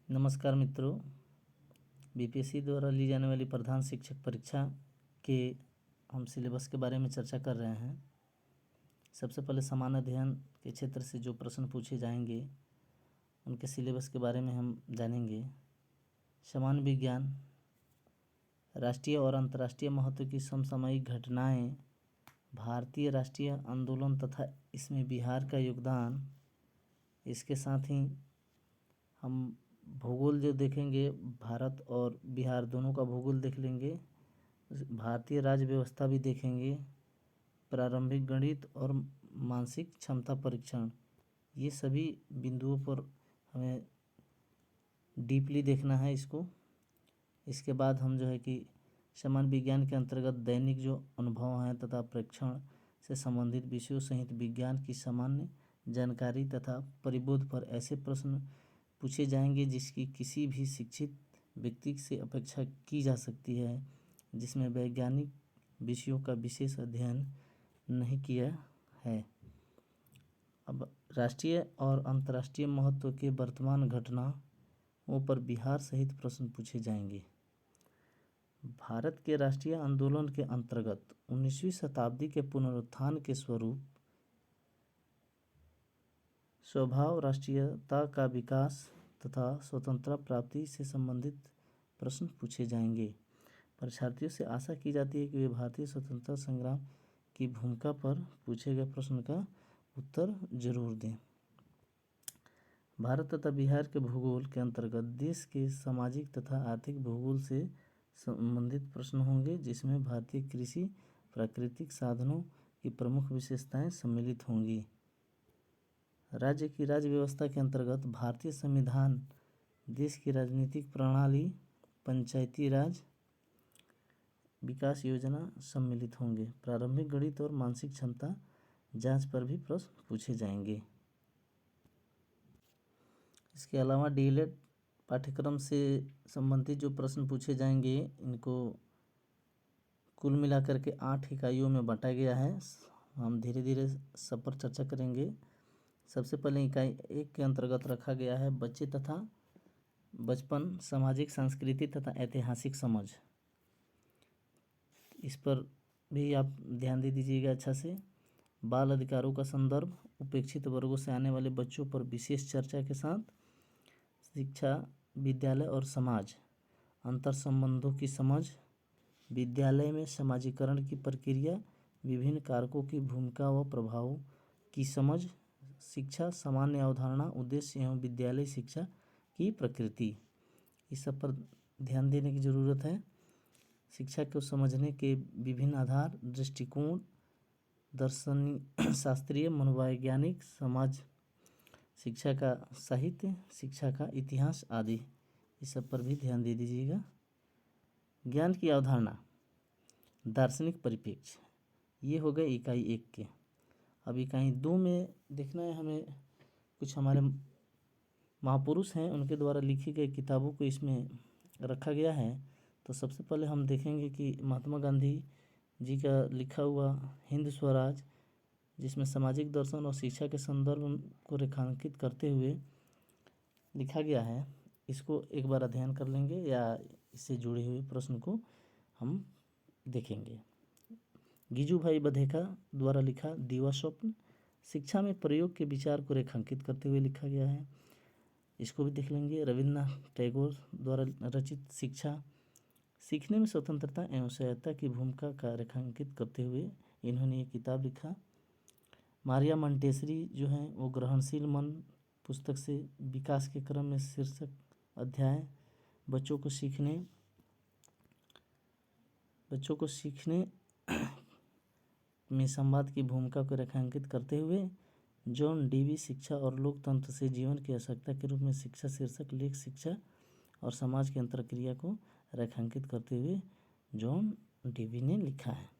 नमस्कार मित्रों, बीपीएससी द्वारा ली जाने वाली प्रधान शिक्षक परीक्षा के हम सिलेबस के बारे में चर्चा कर रहे हैं। सबसे पहले सामान्य अध्ययन के क्षेत्र से जो प्रश्न पूछे जाएंगे उनके सिलेबस के बारे में हम जानेंगे। सामान्य विज्ञान, राष्ट्रीय और अंतर्राष्ट्रीय महत्व की समसामयिक घटनाएं, भारतीय राष्ट्रीय आंदोलन तथा इसमें बिहार का योगदान। इसके साथ ही हम भूगोल जो देखेंगे, भारत और बिहार दोनों का भूगोल देख लेंगे। भारतीय राज्य व्यवस्था भी देखेंगे। प्रारंभिक गणित और मानसिक क्षमता परीक्षण, ये सभी बिंदुओं पर हमें डीपली देखना है इसको। इसके बाद हम जो है कि सामान्य विज्ञान के अंतर्गत दैनिक जो अनुभव हैं तथा प्रेक्षण से संबंधित विषयों सहित विज्ञान की सामान्य जानकारी तथा परिबोध पर ऐसे प्रश्न पूछे जाएंगे जिसकी किसी भी शिक्षित व्यक्ति से अपेक्षा की जा सकती है, जिसमें वैज्ञानिक विषयों का विशेष अध्ययन नहीं किया है। अब राष्ट्रीय और अंतर्राष्ट्रीय महत्व के वर्तमान घटनाओं पर बिहार सहित प्रश्न पूछे जाएंगे। भारत के राष्ट्रीय आंदोलन के अंतर्गत 19वीं शताब्दी के पुनरुत्थान के स्वरूप स्वभाव, राष्ट्रीयता का विकास तथा स्वतंत्रता प्राप्ति से संबंधित प्रश्न पूछे जाएंगे। परीक्षार्थियों से आशा की जाती है कि वे भारतीय स्वतंत्रता संग्राम की भूमिका पर पूछे गए प्रश्न का उत्तर जरूर दें। भारत तथा बिहार के भूगोल के अंतर्गत देश के सामाजिक तथा आर्थिक भूगोल से संबंधित प्रश्न होंगे, जिसमें भारतीय कृषि, प्राकृतिक साधनों की प्रमुख विशेषताएं सम्मिलित होंगी। राज्य की राज्य व्यवस्था के अंतर्गत भारतीय संविधान, देश की राजनीतिक प्रणाली, पंचायती राज, विकास योजना सम्मिलित होंगे। प्रारंभिक गणित और मानसिक क्षमता जांच पर भी प्रश्न पूछे जाएंगे। इसके अलावा डीएलएड पाठ्यक्रम से संबंधित जो प्रश्न पूछे जाएंगे, इनको कुल मिलाकर के 8 इकाइयों में बांटा गया है। हम धीरे धीरे सब पर चर्चा करेंगे। सबसे पहले इकाई 1 के अंतर्गत रखा गया है बच्चे तथा बचपन, सामाजिक, सांस्कृतिक तथा ऐतिहासिक समझ। इस पर भी आप ध्यान दे दीजिएगा अच्छा से। बाल अधिकारों का संदर्भ, उपेक्षित वर्गों से आने वाले बच्चों पर विशेष चर्चा के साथ शिक्षा, विद्यालय और समाज, अंतर संबंधों की समझ, विद्यालय में समाजीकरण की प्रक्रिया, विभिन्न कारकों की भूमिका व प्रभावों की समझ, शिक्षा सामान्य अवधारणा, उद्देश्य एवं विद्यालय शिक्षा की प्रकृति, इस सब पर ध्यान देने की ज़रूरत है। शिक्षा को समझने के विभिन्न आधार, दृष्टिकोण, दर्शनीय, शास्त्रीय, मनोवैज्ञानिक, समाज शिक्षा का साहित्य, शिक्षा का इतिहास आदि, इस सब पर भी ध्यान दे दीजिएगा। ज्ञान की अवधारणा, दार्शनिक परिप्रेक्ष्य, ये हो गए इकाई 1 के। अब इकाई 2 में देखना है हमें कुछ हमारे महापुरुष हैं, उनके द्वारा लिखी गई किताबों को इसमें रखा गया है। तो सबसे पहले हम देखेंगे कि महात्मा गांधी जी का लिखा हुआ हिंद स्वराज, जिसमें सामाजिक दर्शन और शिक्षा के संदर्भ को रेखांकित करते हुए लिखा गया है। इसको एक बार अध्ययन कर लेंगे या इससे जुड़े हुए प्रश्न को हम देखेंगे। गिजुभाई बधेका द्वारा लिखा दीवा स्वप्न, शिक्षा में प्रयोग के विचार को रेखांकित करते हुए लिखा गया है, इसको भी देख लेंगे। रविन्द्रनाथ टैगोर द्वारा रचित शिक्षा, सीखने में स्वतंत्रता एवं स्वायत्तता की भूमिका का रेखांकित करते हुए इन्होंने ये किताब लिखा। मारिया मंटेसरी जो हैं वो ग्रहणशील मन पुस्तक से विकास के क्रम में शीर्षक अध्याय, बच्चों को सीखने में संवाद की भूमिका को रेखांकित करते हुए जॉन डीवी शिक्षा और लोकतंत्र से जीवन की आवश्यकता के रूप में शिक्षा शीर्षक लेख शिक्षा और समाज की अंतरक्रिया को रेखांकित करते हुए जॉन डीवी ने लिखा है।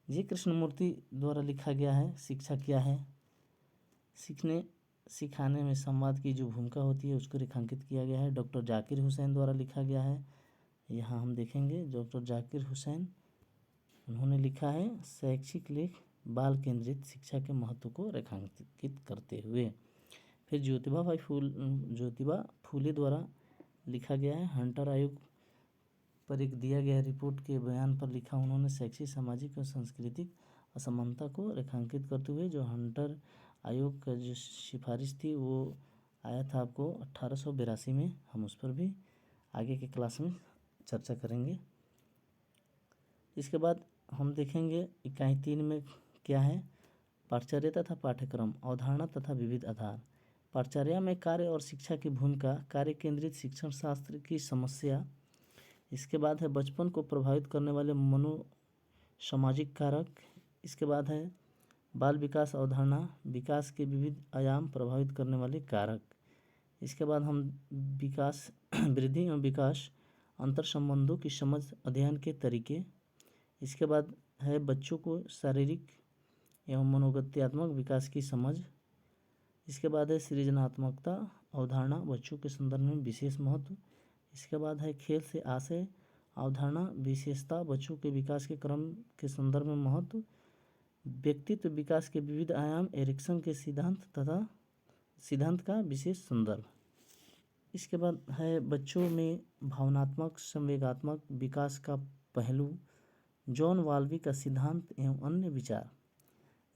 जी कृष्णमूर्ति द्वारा लिखा गया है शिक्षा क्या है, सीखने सिखाने में संवाद की जो भूमिका होती है उसको रेखांकित किया गया है। डॉक्टर जाकिर हुसैन द्वारा लिखा गया है, यहाँ हम देखेंगे डॉक्टर जाकिर हुसैन, उन्होंने लिखा है शैक्षिक लेख बाल केंद्रित शिक्षा के महत्व को रेखांकित करते हुए। फिर ज्योतिबा फूले द्वारा लिखा गया है। हंटर आयोग पर एक दिया गया रिपोर्ट के बयान पर लिखा उन्होंने, शैक्षिक, सामाजिक और सांस्कृतिक असमानता को रेखांकित करते हुए। जो हंटर आयोग का जो सिफारिश थी वो आया था आपको 1882 में। हम उस पर भी आगे के क्लास में चर्चा करेंगे। इसके बाद हम देखेंगे इकाई 3 में क्या है, पाठचर्या तथा पाठ्यक्रम, अवधारणा तथा विविध आधार। पाठचर्या में कार्य और शिक्षा की भूमिका, कार्य केंद्रित शिक्षण शास्त्र की समस्या। इसके बाद है बचपन को प्रभावित करने वाले सामाजिक कारक। इसके बाद है बाल विकास अवधारणा, विकास के विविध आयाम प्रभावित करने वाले कारक। इसके बाद हम विकास वृद्धि एवं विकास अंतर संबंधों की समझ, अध्ययन के तरीके। इसके बाद है बच्चों को शारीरिक एवं मनोगत्यात्मक विकास की समझ। इसके बाद है सृजनात्मकता अवधारणा, बच्चों के संदर्भ में विशेष महत्व। इसके बाद है खेल से आशय अवधारणा, विशेषता, बच्चों के विकास के क्रम के संदर्भ में महत्व। व्यक्तित्व विकास के विविध आयाम, एरिक्सन के सिद्धांत का विशेष संदर्भ। इसके बाद है बच्चों में भावनात्मक संवेगात्मक विकास का पहलू, जॉन वाल्वी का सिद्धांत एवं अन्य विचार।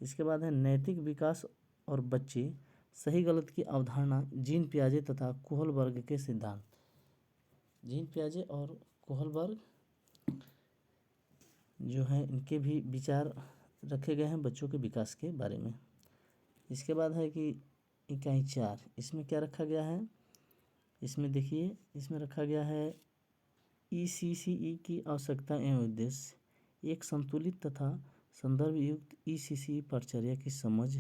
इसके बाद है नैतिक विकास और बच्चे, सही गलत की अवधारणा, जीन पियाजे तथा कोहलबर्ग के सिद्धांत। जीन पियाजे और कोहलबर्ग जो है इनके भी विचार रखे गए हैं बच्चों के विकास के बारे में। इसके बाद है कि इकाई 4, इसमें क्या रखा गया है, इसमें देखिए, इसमें रखा गया है ECCE की आवश्यकता एवं उद्देश्य, एक संतुलित तथा संदर्भ युक्त ECCE पाठचर्या की समझ।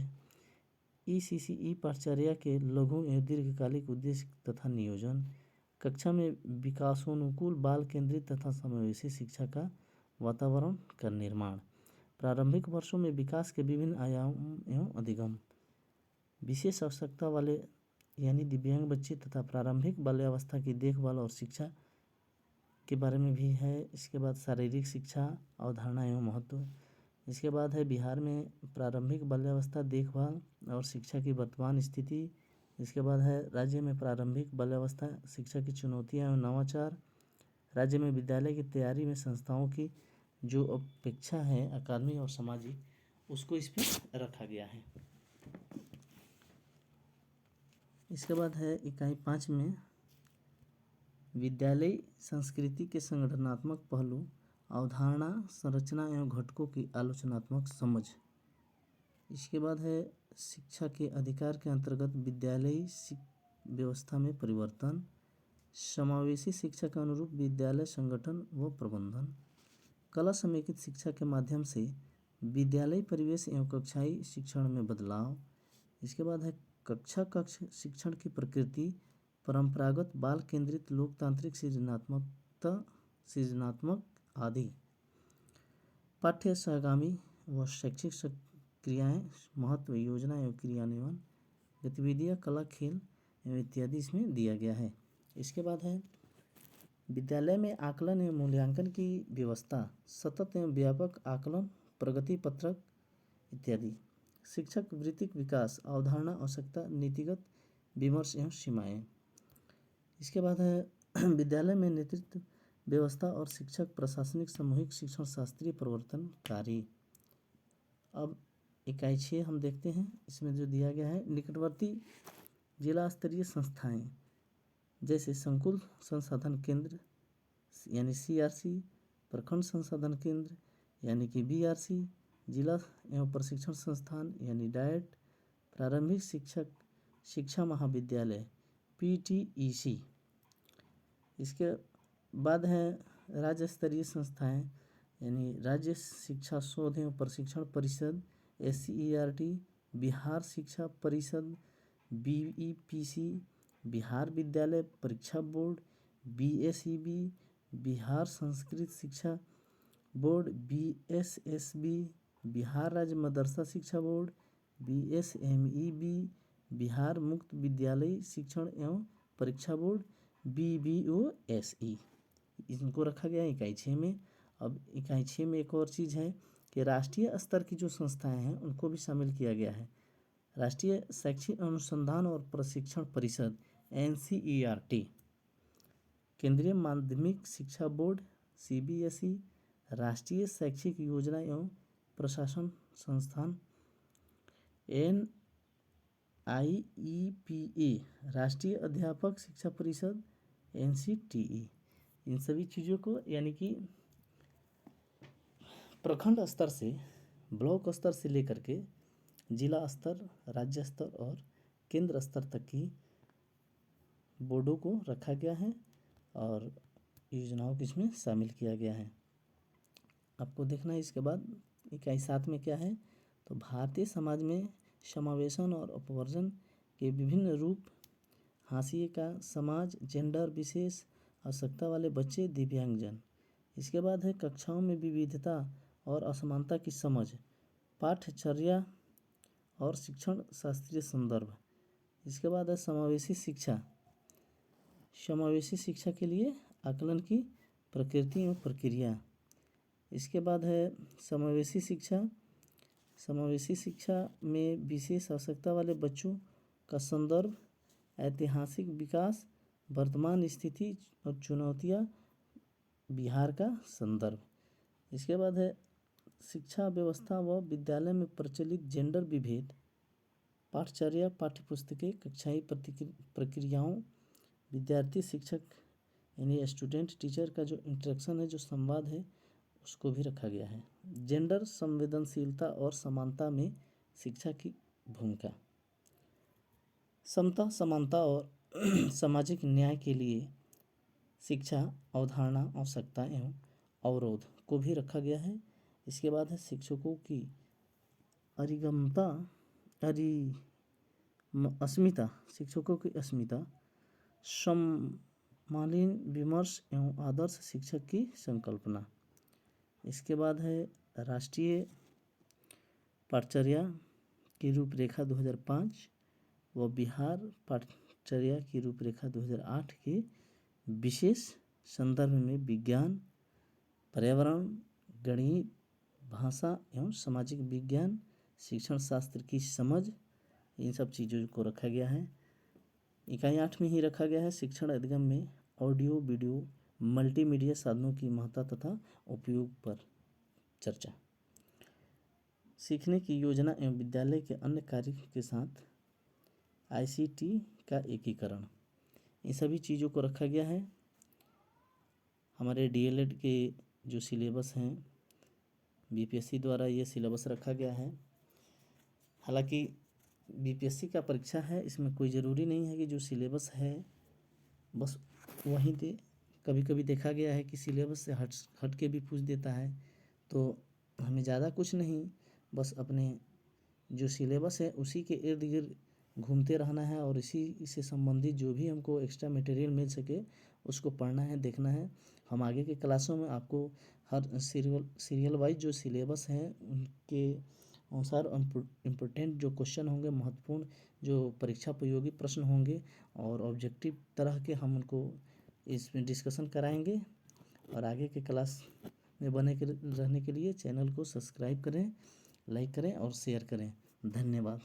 ECCE पाठचर्या के लघु एवं दीर्घकालिक उद्देश्य तथा नियोजन, कक्षा में विकासोन्मुखी बाल केंद्रित तथा समावेशी शिक्षा का वातावरण का निर्माण, प्रारंभिक वर्षों में विकास के विभिन्न आयाम एवं अधिगम, विशेष आवश्यकता वाले यानी दिव्यांग बच्चे तथा प्रारंभिक बाल्यावस्था की देखभाल और शिक्षा के बारे में भी है। इसके बाद शारीरिक शिक्षा अवधारणा एवं महत्व। इसके बाद है बिहार में प्रारंभिक बाल्यावस्था देखभाल और शिक्षा की वर्तमान स्थिति। इसके बाद है राज्य में प्रारंभिक बाल्यावस्था शिक्षा की चुनौतियां एवं नवाचार, राज्य में विद्यालय की तैयारी में संस्थाओं की जो अपेक्षा है अकादमी और सामाजिक, उसको इस पर रखा गया है। इसके बाद है इकाई 5 में विद्यालय संस्कृति के संगठनात्मक पहलू, अवधारणा, संरचना एवं घटकों की आलोचनात्मक समझ। इसके बाद है शिक्षा के अधिकार के अंतर्गत विद्यालयी व्यवस्था में परिवर्तन, समावेशी शिक्षा के अनुरूप विद्यालय संगठन व प्रबंधन, कला समेकित शिक्षा के माध्यम से विद्यालय परिवेश एवं कक्षाई शिक्षण में बदलाव। इसके बाद है कक्ष शिक्षण की प्रकृति, परंपरागत बाल केंद्रित लोकतांत्रिक सृजनात्मक आदि, पाठ्य सहगामी व शैक्षिक क्रियाएं, महत्व, योजना एवं क्रियान्वयन, गतिविधियां, कला, खेल एवं इत्यादि इसमें दिया गया है। इसके बाद है विद्यालय में आकलन एवं मूल्यांकन की व्यवस्था, सतत एवं व्यापक आकलन, प्रगति पत्रक इत्यादि, शिक्षक वृत्तिक विकास, अवधारणा, आवश्यकता, नीतिगत विमर्श एवं सीमाएं। इसके बाद है विद्यालय में नेतृत्व व्यवस्था और शिक्षक प्रशासनिक सामूहिक शिक्षण शास्त्रीय प्रवर्तनकारी। अब इकाई 6 हम देखते हैं, इसमें जो दिया गया है निकटवर्ती जिला स्तरीय संस्थाएं जैसे संकुल संसाधन केंद्र यानी CRC, प्रखंड संसाधन केंद्र यानी कि BRC, जिला एवं प्रशिक्षण संस्थान यानी डाइट, प्रारंभिक शिक्षा महाविद्यालय PTEC। इसके बाद है राज्य स्तरीय संस्थाएं यानी राज्य शिक्षा शोध एवं प्रशिक्षण परिषद SCERT, बिहार शिक्षा परिषद BEPC, बिहार विद्यालय परीक्षा बोर्ड BSEB, बिहार संस्कृत शिक्षा बोर्ड BSSB, बिहार राज्य मदरसा शिक्षा बोर्ड BSMEB, बिहार मुक्त विद्यालय शिक्षण एवं परीक्षा बोर्ड BBOSE, इनको रखा गया इकाई 6 में। अब इकाई 6 में एक और चीज़ है कि राष्ट्रीय स्तर की जो संस्थाएं हैं उनको भी शामिल किया गया है। राष्ट्रीय शैक्षिक अनुसंधान और प्रशिक्षण परिषद NCERT, केंद्रीय माध्यमिक शिक्षा बोर्ड CBSE, राष्ट्रीय शैक्षिक योजना एवं प्रशासन संस्थान NIEPA, राष्ट्रीय अध्यापक शिक्षा परिषद NCTE, इन सभी चीज़ों को यानी कि प्रखंड स्तर से, ब्लॉक स्तर से लेकर के जिला स्तर, राज्य स्तर और केंद्र स्तर तक की बोर्डों को रखा गया है और योजनाओं को इसमें शामिल किया गया है। आपको देखना है इसके बाद इकाई 7 में क्या है, तो भारतीय समाज में समावेशन और अपवर्जन के विभिन्न रूप, हाशिए का समाज, जेंडर विशेष आवश्यकता वाले बच्चे, दिव्यांगजन। इसके बाद है कक्षाओं में विविधता और असमानता की समझ, पाठ्यचर्या और शिक्षण शास्त्रीय संदर्भ। इसके बाद है समावेशी शिक्षा, समावेशी शिक्षा के लिए आकलन की प्रकृति एवं प्रक्रिया। इसके बाद है समावेशी शिक्षा, समावेशी शिक्षा में विशेष आवश्यकता वाले बच्चों का संदर्भ, ऐतिहासिक विकास, वर्तमान स्थिति और चुनौतियाँ, बिहार का संदर्भ। इसके बाद है शिक्षा व्यवस्था व विद्यालय में प्रचलित जेंडर विभेद, पाठचर्या, पाठ्यपुस्तकें, कक्षाई प्रक्रियाओं, विद्यार्थी शिक्षक यानी स्टूडेंट टीचर का जो इंटरेक्शन है, जो संवाद है, उसको भी रखा गया है। जेंडर संवेदनशीलता और समानता में शिक्षा की भूमिका, समता, समानता और सामाजिक न्याय के लिए शिक्षा अवधारणा, आवश्यकता एवं अवरोध को भी रखा गया है। इसके बाद है शिक्षकों की अस्मिता, शिक्षकों की अस्मिता, समकालीन विमर्श एवं आदर्श शिक्षक की संकल्पना। इसके बाद है राष्ट्रीय पाठचर्या की रूपरेखा 2005 व बिहार पाठचर्या की रूपरेखा 2008 के विशेष संदर्भ में विज्ञान, पर्यावरण, गणित, भाषा एवं सामाजिक विज्ञान, शिक्षण शास्त्र की समझ, इन सब चीज़ों को रखा गया है। इकाई 8 में ही रखा गया है शिक्षण अधिगम में ऑडियो वीडियो मल्टीमीडिया साधनों की महत्ता तथा उपयोग पर चर्चा। सीखने की योजना एवं विद्यालय के अन्य कार्य के साथ ICT का एकीकरण, इन सभी चीज़ों को रखा गया है। हमारे DLED के जो सिलेबस हैं, BPSC द्वारा ये सिलेबस रखा गया है। हालांकि BPSC का परीक्षा है, इसमें कोई ज़रूरी नहीं है कि जो सिलेबस है बस वहीं दे। कभी कभी देखा गया है कि सिलेबस से हट के भी पूछ देता है, तो हमें ज़्यादा कुछ नहीं, बस अपने जो सिलेबस है उसी के इर्द गिर्द घूमते रहना है और इसी से संबंधित जो भी हमको एक्स्ट्रा मटेरियल मिल सके उसको पढ़ना है, देखना है। हम आगे के क्लासों में आपको हर सीरियल वाइज जो सिलेबस है उनके अनुसार इम्पोर्टेंट जो क्वेश्चन होंगे, महत्वपूर्ण जो परीक्षा उपयोगी प्रश्न होंगे और ऑब्जेक्टिव तरह के हम उनको इसमें डिस्कशन कराएंगे। और आगे के क्लास में रहने के लिए चैनल को सब्सक्राइब करें, लाइक करें और शेयर करें। धन्यवाद।